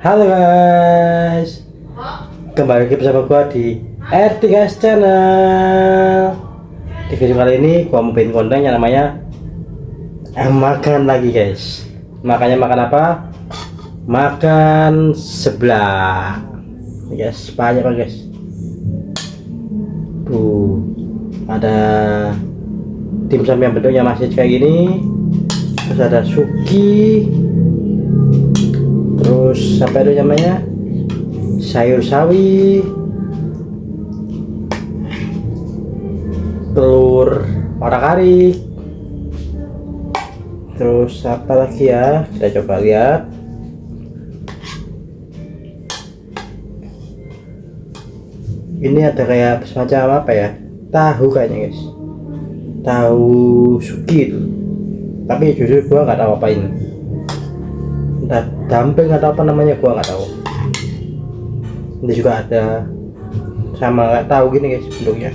Halo guys, kembali lagi bersama gua di R3S Channel. Di video kali ini gua mau bikin konten yang namanya makan lagi guys. Makanya makan apa? Makan seblak. Guys, banyak banget guys. Tuh, ada dimsum yang bentuknya masih kayak gini. Terus ada suki. Terus apa itu namanya, sayur sawi, telur orak-arik, terus apa lagi ya, kita coba lihat. Ini ada kayak semacam apa ya, tahu kayaknya guys, tahu suki itu, tapi jujur gua nggak tahu apa ini, entah dumpling atau apa namanya, gua nggak tahu. Ini juga ada sama nggak tahu gini guys bentuknya.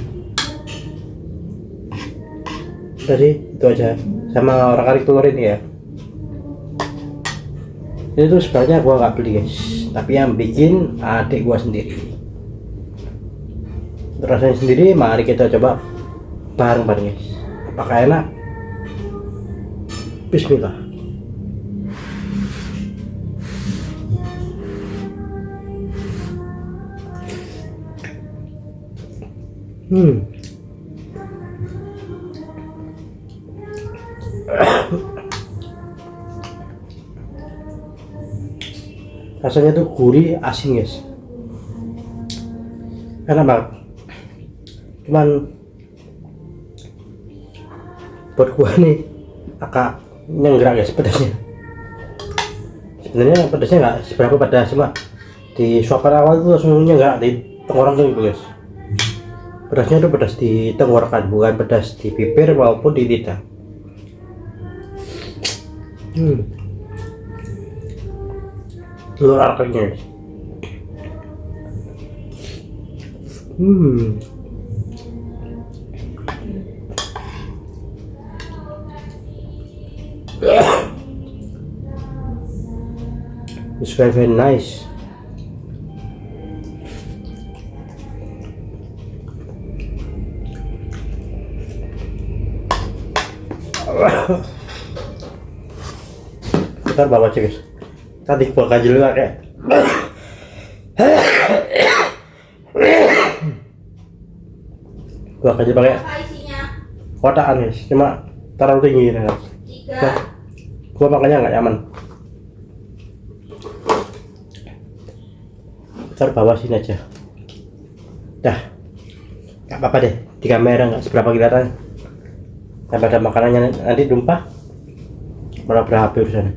Udah sih, itu aja, sama orak-arik telur ini ya. Ini tuh sebenarnya gua nggak beli guys, tapi yang bikin adik gua sendiri. Rasanya sendiri, mari kita coba bareng-bareng guys. Apakah enak? Bismillah. Rasanya tuh gurih asin guys, enak banget. Cuman buat gua nih agak nyenggerak guys pedasnya. Sebenarnya pedasnya nggak seberapa pedas, cuma di suapan awal tuh langsung nyenggerak di tenggorokan gitu guys. Pedasnya tuh pedas di tenggorokan, bukan pedas di bibir maupun di lidah. Telur arkariknya guys. It's very nice. Kita bawa aja guys. Tadi gua kaji dulu kayak. Gua kaji pakai kotakan guys, cuma terlalu tinggi nih. Gua makanya nggak nyaman. Ntar bawa sini aja. Dah, nggak apa-apa deh. Di kamera nggak seberapa kelihatan. Daripada makanannya nanti tumpah, malah berapi urusannya.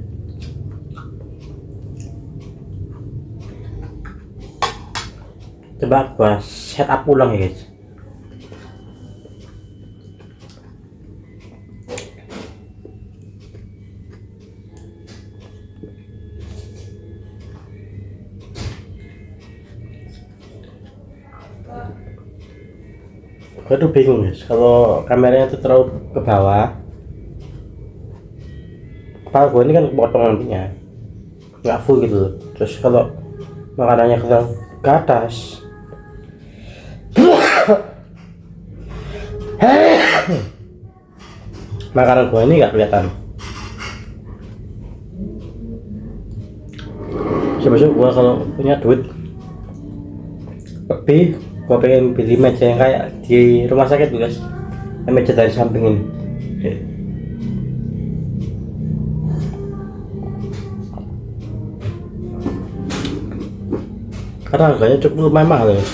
Coba gua setup ulang ya guys. Gue tuh bingung guys, kalau kameranya tuh terlalu ke bawah, kepala gue ini kan kepotong nantinya, nggak full gitu loh. Terus kalau makanannya ke atas, makanan gue ini nggak kelihatan. Sebesar gue kalau punya duit lebih, gua pengen beli meja yang kayak di rumah sakit guys, meja dari samping ini. Karena harganya cukup lumayan mahal guys,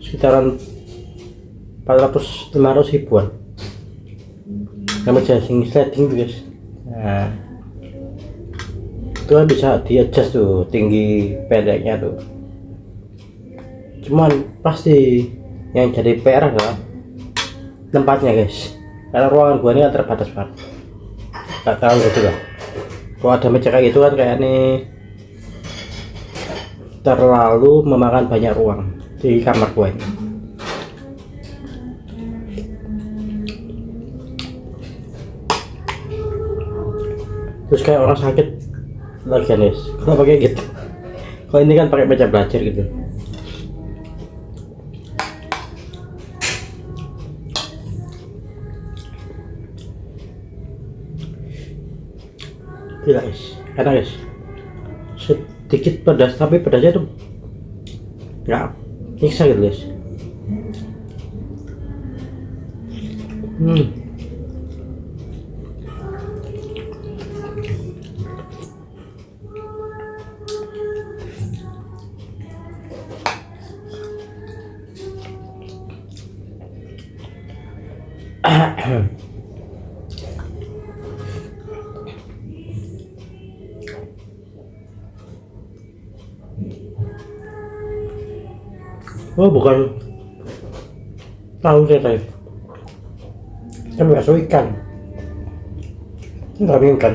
sekitaran 400-500 ribuan. Meja sing sliding guys. Nah, itu kan bisa di adjust tuh tinggi pendeknya tuh. Cuman pasti yang jadi PR adalah tempatnya guys, karena ruangan gua ini kan terbatas banget, nggak tahu gitu lah. Kalau ada meja kayak gitu kan kayak ini terlalu memakan banyak ruang di kamar gua ini. Terus kayak orang sakit lagian guys, kalau pakai gitu, kalau ini kan pakai meja belajar gitu. Gila guys, enak guys, sedikit pedas tapi pedasnya tuh nggak nyiksa gitu guys. Oh bukan tahu saya tadi, kan bakso ikan, nggak ikan.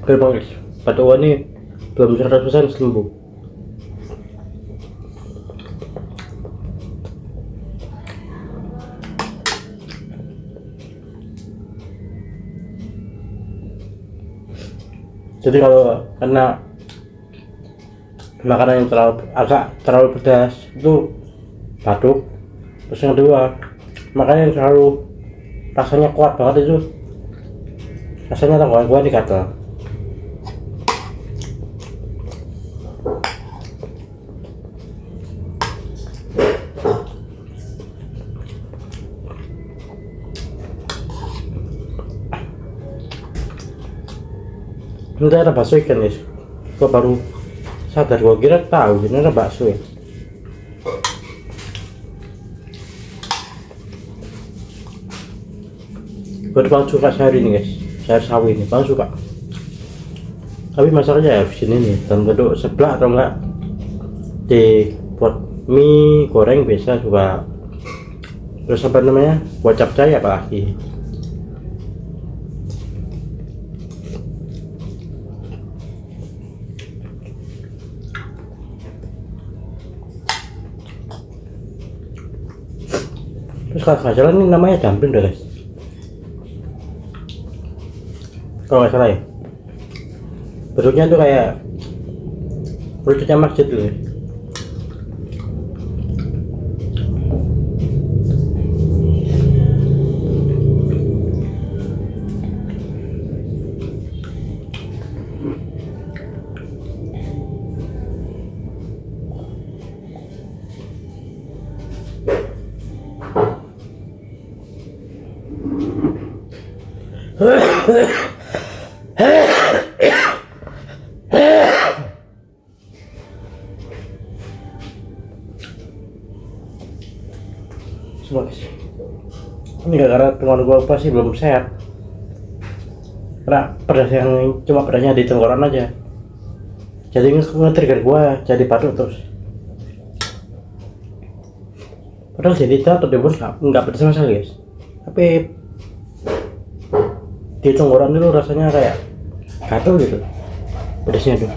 Gerbang guys, Patuan ini belum 100% sembuh. Jadi kalau karena makanan yang terlalu pedas itu batuk. Terus yang kedua, makanan yang terlalu rasanya kuat banget itu rasanya tenggorokan di gatal. Ini ada bakso ikan guys, gua baru sadar, gua kira tahu ini ada bakso ya. Gua paling suka sayur ini guys, sayur sawi ini paling suka. Tapi masalahnya ya di sini nih dalam bentuk seblak atau enggak dibuat mie goreng biasa juga. Terus apa namanya, buat capcay apalagi. Terus kalau nggak salah ini namanya dumpling deh guys, kalau nggak salah ya. Bentuknya tuh kayak wujudnya masjid tuh. Semua guys, ini gak karena teman gua pasti belum sehat, karena pedas yang cuma pedasnya di tenggorokan aja, jadi nge-trigger gua jadi batuk terus. Padahal jadi atau debus nggak pedas sama sekali guys, tapi di tenggorokan itu rasanya kayak gatel gitu pedasnya tuh.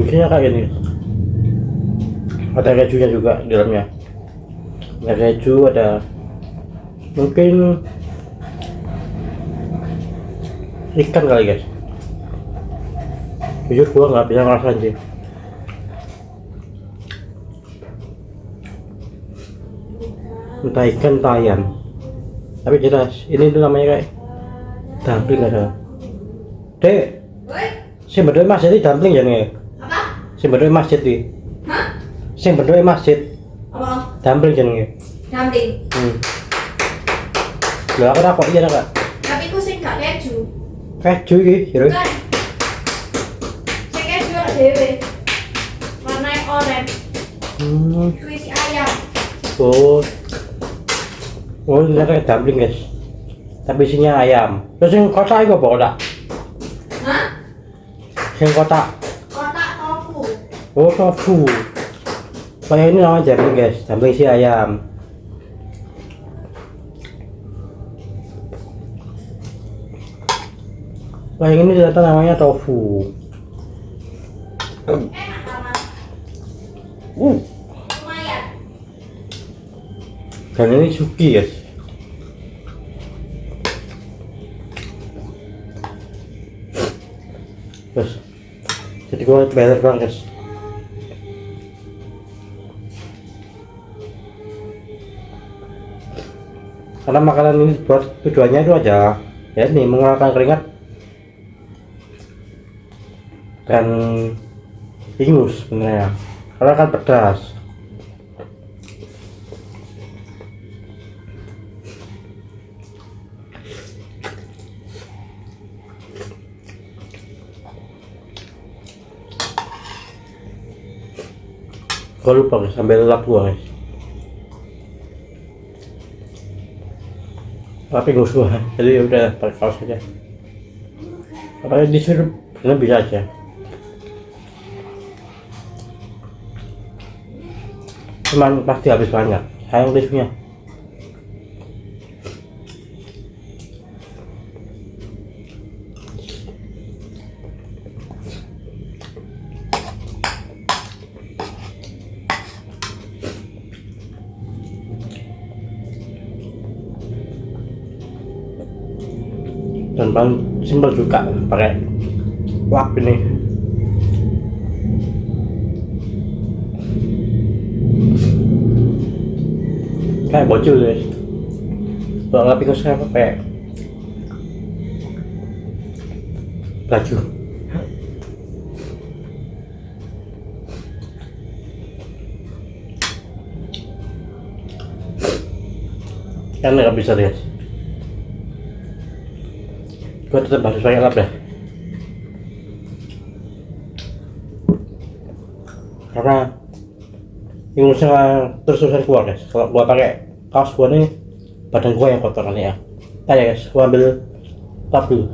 Isinya kayak gini, ada kejunya juga di dalamnya, ada keju, ada mungkin ikan kali guys. Jujur gua nggak bisa ngerasain sih. Entah ikan entah ayam, tapi jelas ini tuh namanya kayak dumpling ada. Dek, si berdua masjid di dumpling ya nih. Apa? Si berdua masjid di. Hah? Si berdua masjid. Apa? Dumpling ya nih. Dumpling. Lah aku takut iya enggak? Tapi ku sing gak keju. Keju iki, jero. Bukan. Sing keju ada dhewe. Warnanya oranye. Kuwi si ayam. Oh. Oh, ini kayak dumpling guys. Tapi isinya ayam. Terus yang kotak itu apa kotak? Hah? Yang kotak. Kotak tofu. Oh, tofu. Kayak ini namanya dumpling guys, dumpling isi ayam. Wah, yang ini ternyata namanya tofu. Enak sama. Lumayan. Dan ini suki guys. Guys, jadi gua bayar bang guys. Karena makanan ini buat tujuannya itu aja, ya ini mengeluarkan keringat dan ingus sebenarnya, karena kan pedas. Gua lupa guys, sambil lap gua guys. Tapi ingus gua, jadi udah pakai kaos aja. Apalagi disuruh, bener bisa aja. Cuman pasti habis banyak, sayang tisunya. Dan paling simpel juga pakai wak ini. Kayak bocil guys. Kalau nggak pikir saya pakai baju. Kan nggak bisa guys. Gue tetap harus pakai lap deh, karena ingusnya terus-terusan keluar guys. Kalau gua pakai kaos gua nih, badan gua yang kotor nanti ya. Ayo guys, gua ambil lap dulu.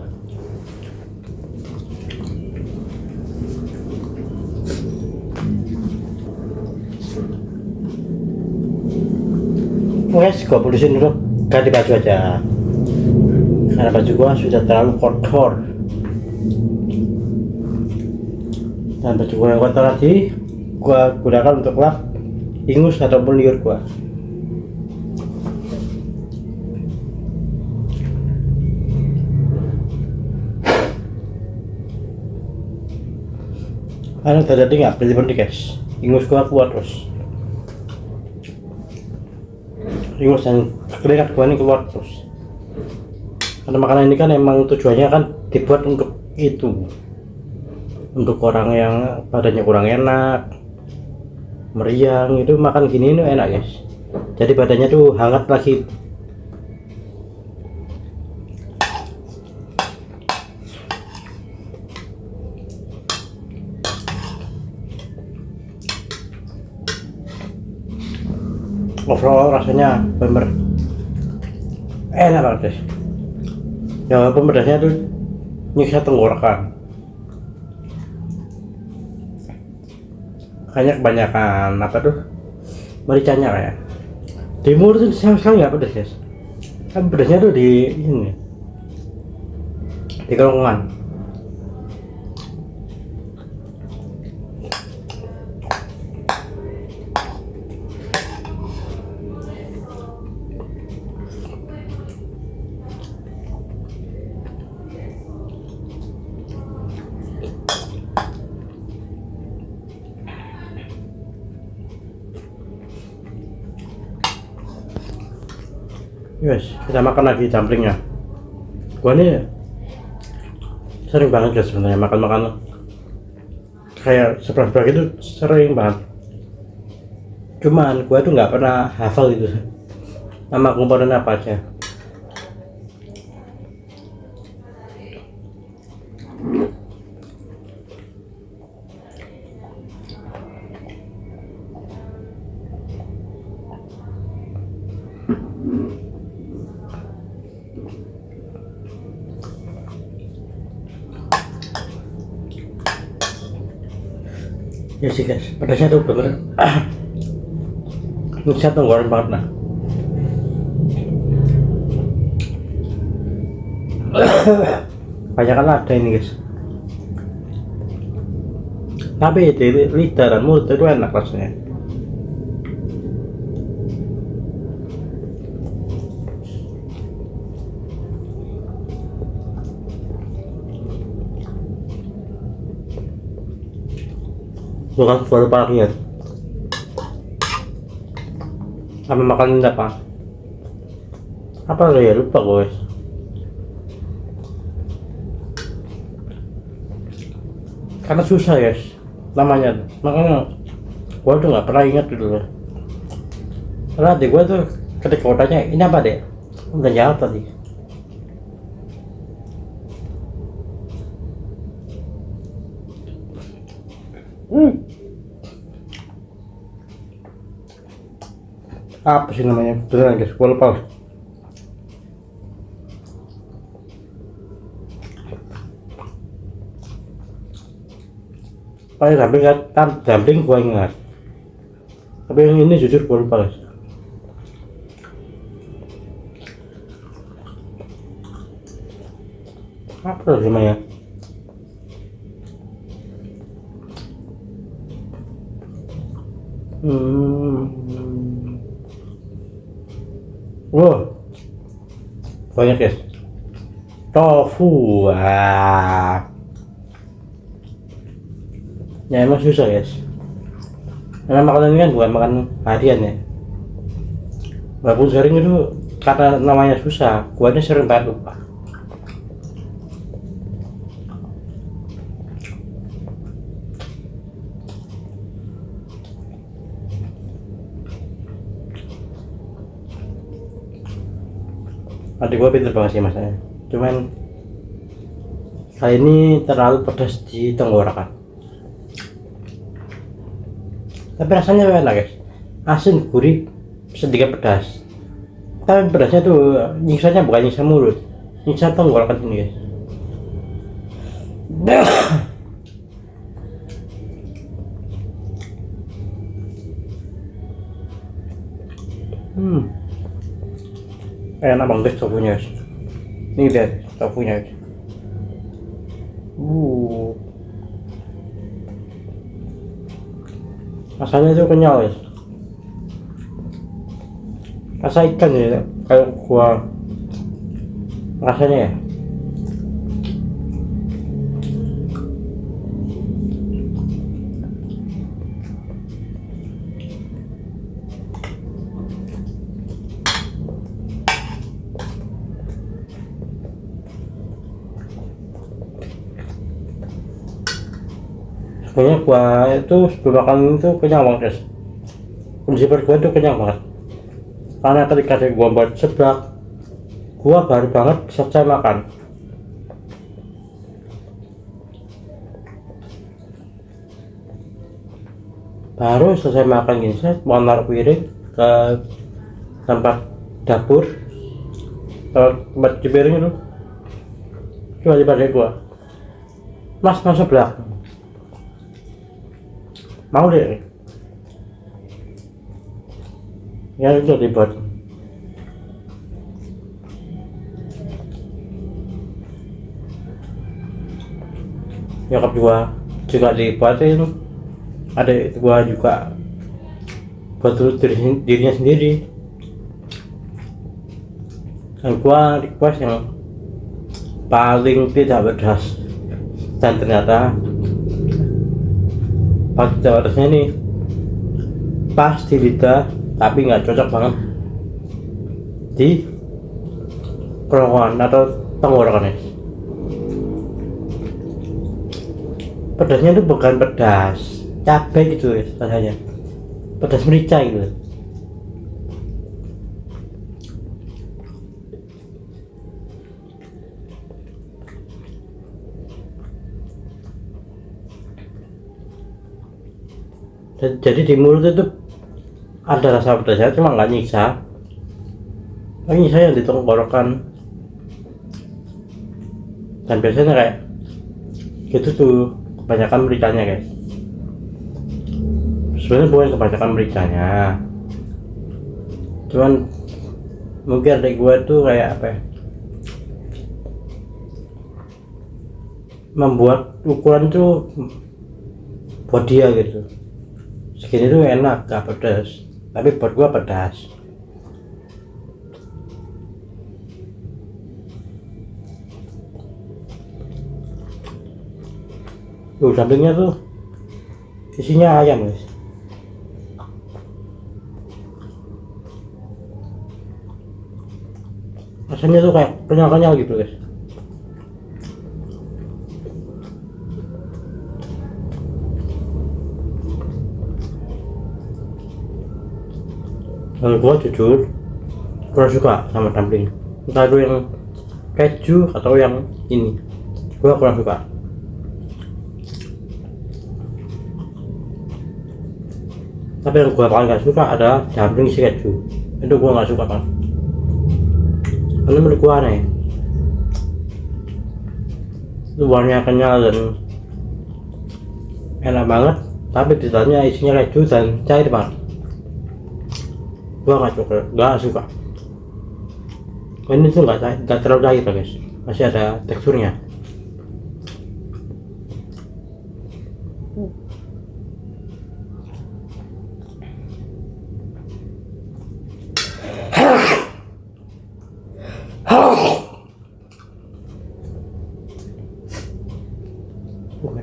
Guys, gua putusin dulu, ganti baju aja. Karena baju gua sudah terlalu kotor. Dan baju gua yang kotor tadi gua gunakan untuk lap ingus ataupun liur gua. Karena tadi nggak berhenti guys, ingus gua keluar terus. Ingus dan keringat gua ini keluar terus. Karena makanan ini kan emang tujuannya kan dibuat untuk itu, untuk orang yang badannya kurang enak, meriang, itu makan gini itu enak guys. Jadi badannya tuh hangat lagi. Overall rasanya bener enak banget guys. Ya walaupun pedasnya tuh nyiksa tenggorokan. Kayaknya kebanyakan apa tuh mericanya kayak. Timur tuh sama sekali nggak pedas guys. Kan pedasnya tuh di ini, di kerongkongan. Guys, kita makan lagi dumplingnya. Gua nih sering banget guys sebenarnya makan kayak seblak itu sering banget. Cuman gua tuh nggak pernah hafal gitu nama komponen apa aja. Ya sih guys, pedasnya tuh bener nyiksa tenggorokan banget nah. banyak kan ada ini guys, tapi di lidah dan mulut itu enak rasanya. Bukan baru parahnya sama makan apa lo ya, lupa guys. Karena susah guys namanya, makanya gua tuh nggak pernah ingat dulu. Karena adik gua tuh ketika gua tanya ini apa deh, udah jawab tadi. Apa sih namanya beneran guys, gua lupa. Paling dumpling gua ingat, tapi yang ini jujur gua lupa guys. Apa sih namanya? Wow, banyak guys. Tofu, ya emang susah guys. Karena makanan ini kan bukan makan harian ya. Walaupun sering itu karena namanya susah, guanya sering banget lupa. Adik gua pinter banget sih masanya, cuman kali ini terlalu pedas di tenggorokan. Tapi rasanya enak guys, asin gurih sedikit pedas. Tapi pedasnya tuh nyiksanya bukan nyiksa mulut, nyiksa tenggorokan ini guys. Enak banget tofunya guys. Ini lihat tofunya guys. Rasanya itu kenyal guys. Rasa ikan ya, kayak gua rasanya ya. Sebenarnya gua itu sebelum makan itu kenyang banget guys. Kondisi perut gua itu kenyang banget, karena ketika gua buat seblak, gua baru banget selesai makan. Baru selesai makan gini, saya mau naruh piring ke tempat dapur, tempat cuci piring itu, tiba-tiba dari gua, mas seblak, mau deh. Ya itu dibuat. Nyokap juga dibuatin, ada gua juga buat dirinya sendiri, dan gua request yang paling tidak pedas, dan ternyata pas pedasnya nih pas di lidah, tapi nggak cocok banget di kerongkongan atau tenggorokan. Pedasnya itu bukan pedas cabai gitu ya, rasanya pedas merica gitu. Jadi di mulut itu ada rasa pedasnya, cuma nggak nyiksa. Ini saya yang di tenggorokan, dan biasanya kayak gitu tuh kebanyakan mericanya guys. Sebenarnya bukan kebanyakan mericanya, cuman mungkin adik gue tuh kayak apa ya, membuat ukuran tuh buat dia gitu. Segini tuh enak, gak pedas, tapi buat gua pedas. Sampingnya tuh isinya ayam guys. Rasanya tuh kayak kenyal-kenyal gitu guys. Kalau gua jujur kurang suka sama dumpling, entah itu yang keju atau yang ini, gua kurang suka. Tapi yang gua paling gak suka adalah dumpling isi keju. Itu gua gak suka banget, karena menurut gua aneh. Itu warnanya kenyal dan enak banget, tapi di dalamnya isinya keju dan cair banget. Gua gak suka. Ini tuh gak terlalu cair guys, masih ada teksturnya.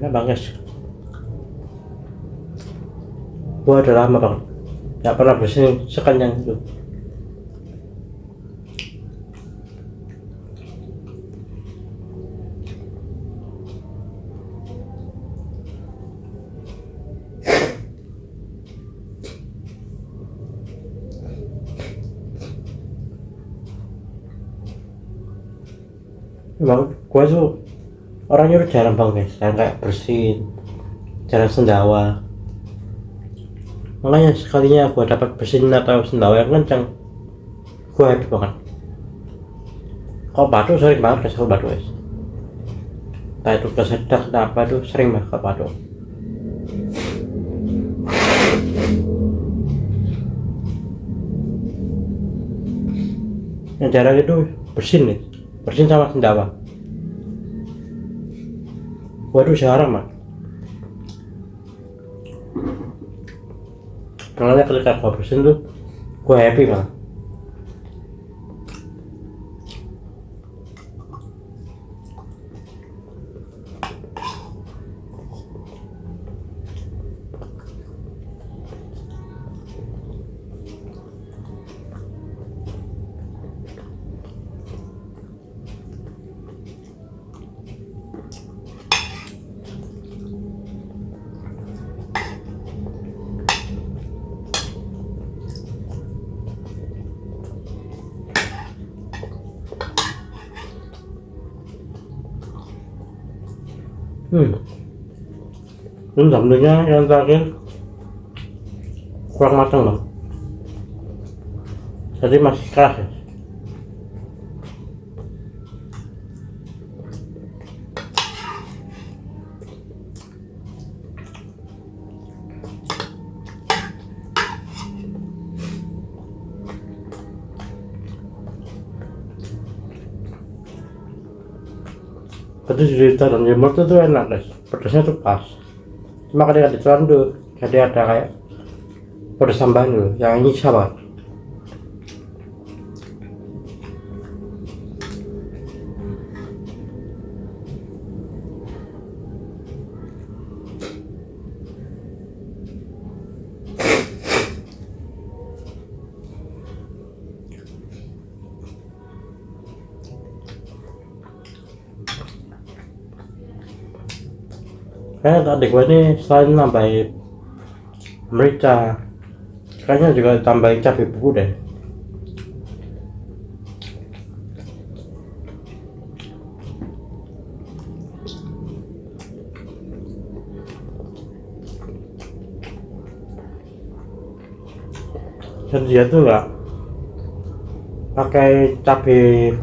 Enak banget guys. Gua udah lama banget gak pernah bersin sekenyang itu. Emang gua tuh orangnya udah jarang banget guys, yang kayak bersin, jarang sendawa. Makanya sekalinya gua dapat bersin atau sendawa yang kencang, gua happy banget. Kalau batuk sering banget guys, kalau batuk guys. Entah itu kesedak apa tuh sering banget kalau batuk. Yang jarang itu bersin nih, bersin sama sendawa. Waduh jarang mah. Karena ketika gua bersin tuh gua happy banget. Ini sambalnya yang terakhir kurang matang bang, jadi masih keras ya. Pedas cerita dan jemur tuh enak guys, pedasnya tuh pas. Cuma ketika ditelan tuh jadi ada kayak pedas tambahan dulu yang ini sabar. Kayaknya adik gue ini selain nambahin merica, kayaknya juga tambahin cabai bubuk deh. Dan dia tuh nggak pakai cabai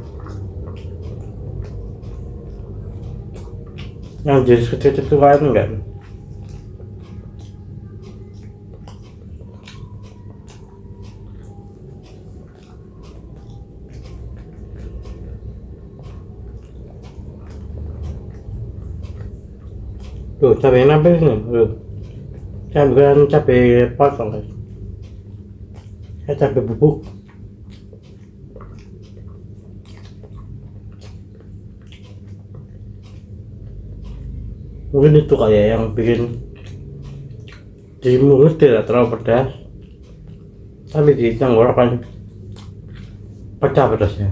yang jenis kecil itu kan enggak. Tuh cabai nambah ini tuh. Saya bukan cabai potong guys. Saya cabai bubuk. Mungkin itu kayak yang bikin di mulut tidak terlalu pedas, tapi di tenggorokan pecah pedasnya.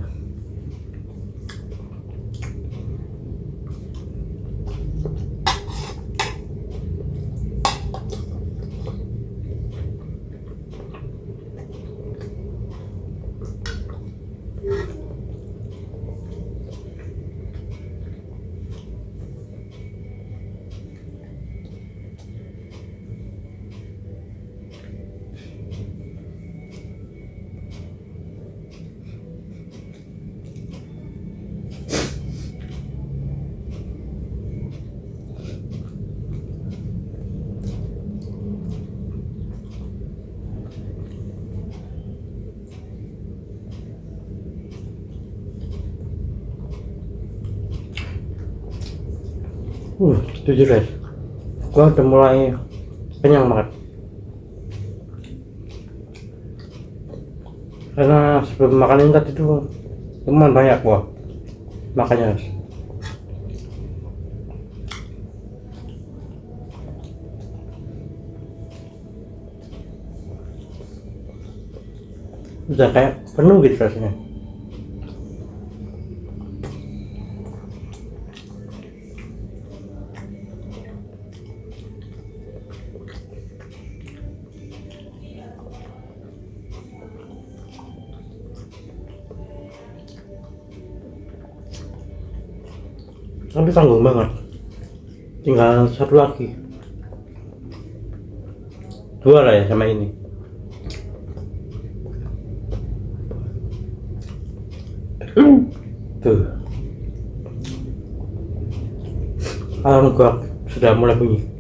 Jujur guys, gua udah mulai kenyang banget. Karena sebelum makan ini tadi tuh lumayan banyak gua makannya guys. Udah kayak penuh gitu rasanya. Tapi tanggung banget. Tinggal satu lagi. Dua lah ya sama ini. Tuh. Alarm gua sudah mulai bunyi.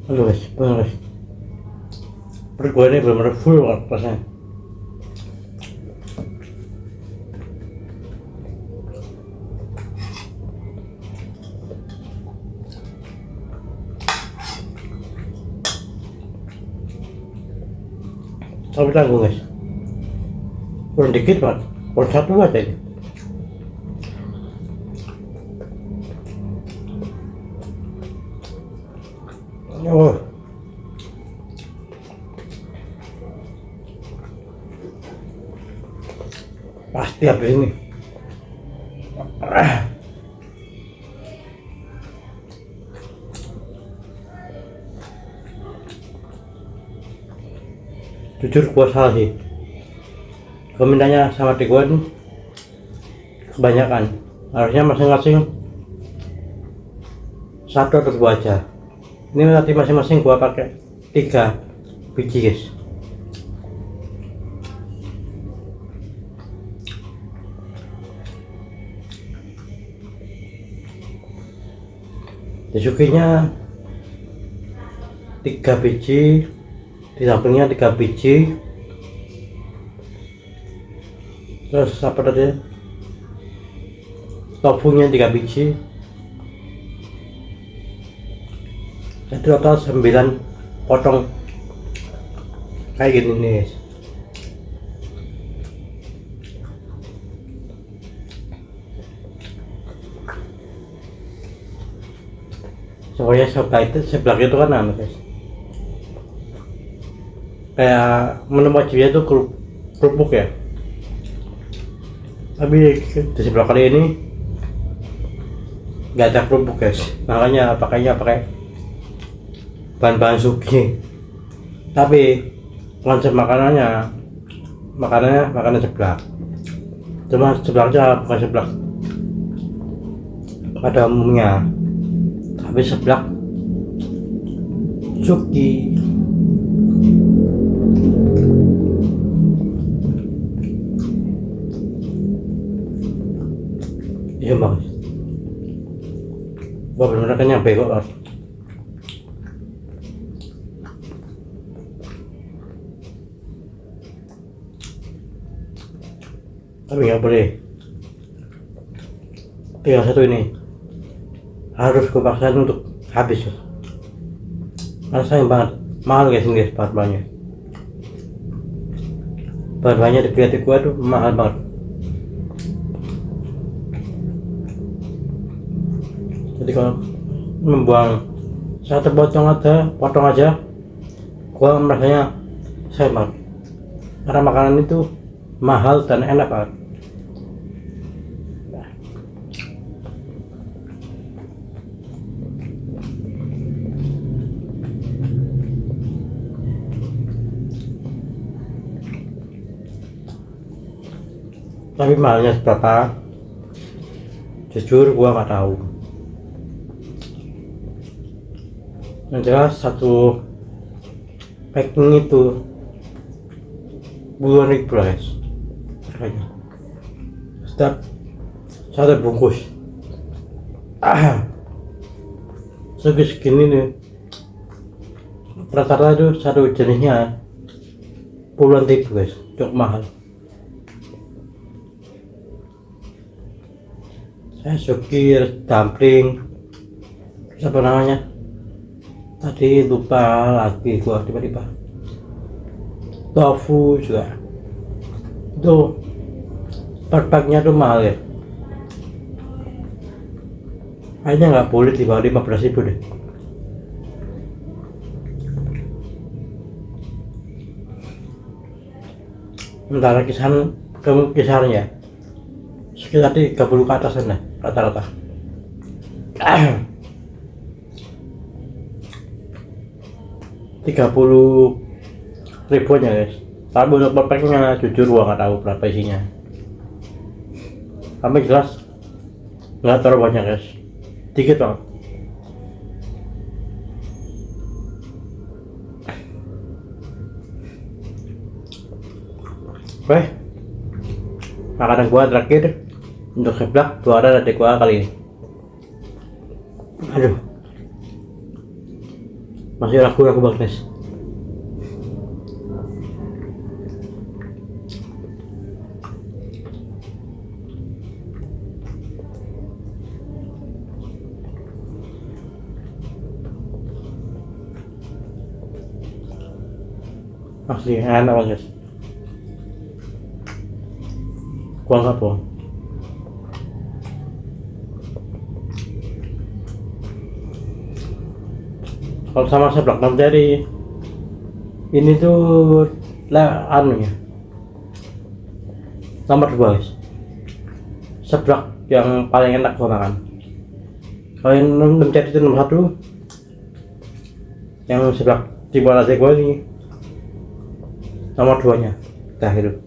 Aduh guys, bener guys. Perut gue ini bener-bener full banget rasanya. Tapi tanggung guys, kurang dikit banget, kurang satu aja ini. Oh, pasti habis ini. Jujur gua salah sih. Komentarnya sama di gua nih kebanyakan. Harusnya masing-masing satu atau dua aja. Ini nanti masing-masing gua pakai 3 biji guys. Disukinya 3 biji, di sampingnya 3 biji, terus apa tadi, tofunya 3 biji, jadi total 9 potong kayak gini nih guys. Soalnya sebelah itu kan anu guys, kayak menu wajibnya itu kerupuk ya, tapi di sebelah kali ini nggak ada kerupuk guys, makanya pakai bahan-bahan suki. Tapi konsep makanannya seblak, cuma seblaknya bukan seblak pada umumnya, tapi seblak suki. Iya bang, gua bener-bener kenyang bego Mas. Tapi nggak boleh tinggal satu ini, harus gue paksain untuk habis karena sayang banget, mahal guys ini guys, bahan-bahannya di kreatif gua tuh mahal banget. Jadi kalau membuang satu potong aja gua merasanya sayang banget, karena makanan itu mahal dan enak banget. Tapi mahalnya seberapa, jujur gua nggak tahu. Yang jelas satu packing itu puluhan ribu lah guys harganya, setiap satu bungkus. Segini nih, rata-rata itu satu jenisnya puluhan ribu guys, cukup mahal. Sukir, dumpling, apa namanya? Tadi lupa lagi gua tiba-tiba. Tofu juga. Itu per-packnya tuh mahal ya. Kayaknya nggak boleh di bawah 15.000 deh. Sementara kisarnya sekitar 30 ke atasan lah rata-rata. 30 ribuan ya guys. Tapi untuk per-packnya jujur gua nggak tahu berapa isinya. Tapi jelas nggak terlalu banyak guys, dikit banget. Oke, makanan gua terakhir untuk seblak juara dari gua kali ini. Aduh, masih ragu-ragu banget guys. Asli enak banget guys, gua nggak bohong. Kalau sama seblak dari ini tuh lah anunya nomor 2 guys, seblak yang paling enak gua makan. Kalau yang mencari itu nomor 1, yang seblak di bawah gua ini nomor 2-nya terakhir.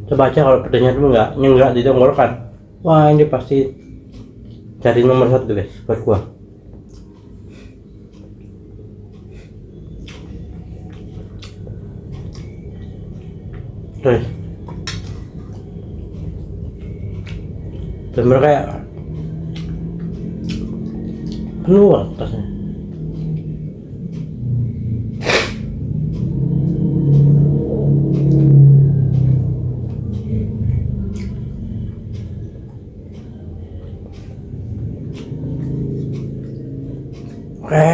Coba aja kalau pedasnya dulu nggak di tenggorokan, wah ini pasti jadi nomor 1 guys buat gua. Terus bener kayak penuh atasnya. Oke,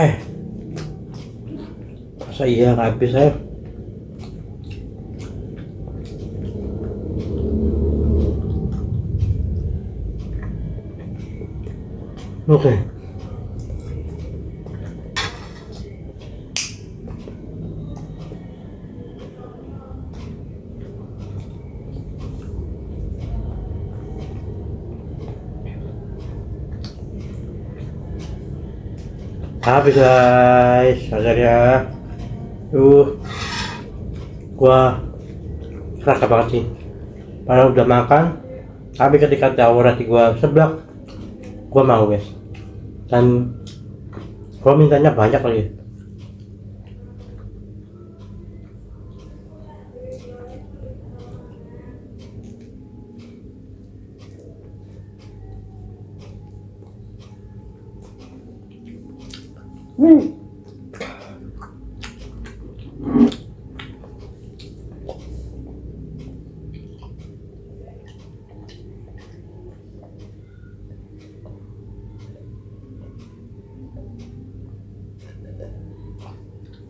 masa iya nggak habis saya. Oke. Habis guys, akhirnya gua rasa banget sih. Padahal udah makan, tapi ketika tahu roti gua seblak, gua mau guys. Dan gua mintanya banyak lagi.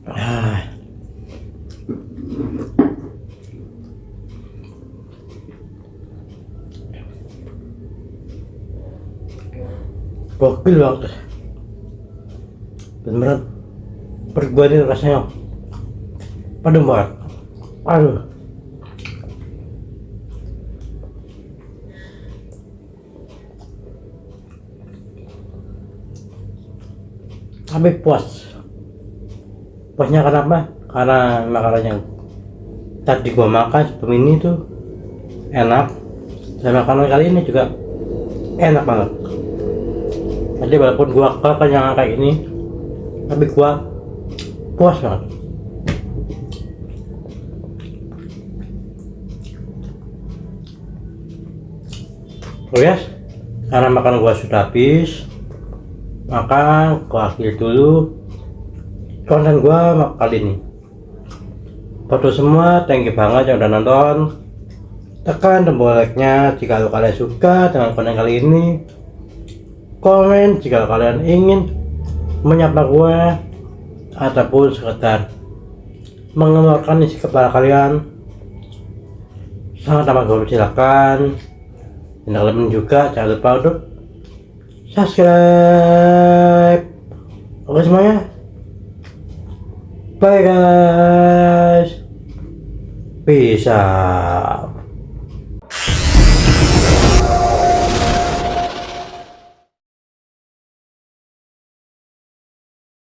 Ah. Gokil banget. Beneran perut gua ini rasanya padam banget. Aduh. Tapi puasnya kenapa? Karena makanan yang tadi gua makan sebelum ini tuh enak, dan makanan kali ini juga enak banget. Jadi walaupun gua kekenyangan kayak ini, tapi gua puas banget. Oh ya, karena makan gua sudah habis, maka gua akhiri dulu konten gua kali ini. Foto semua, thank you banget yang udah nonton. Tekan tombol like-nya jika kalian suka dengan konten kali ini. Komen jika kalian ingin menyapa gue ataupun sekedar mengeluarkan isi kepala kalian, sangat amat gue silakan. Dan kalian juga jangan lupa untuk subscribe. Oke semuanya, bye guys, peace out.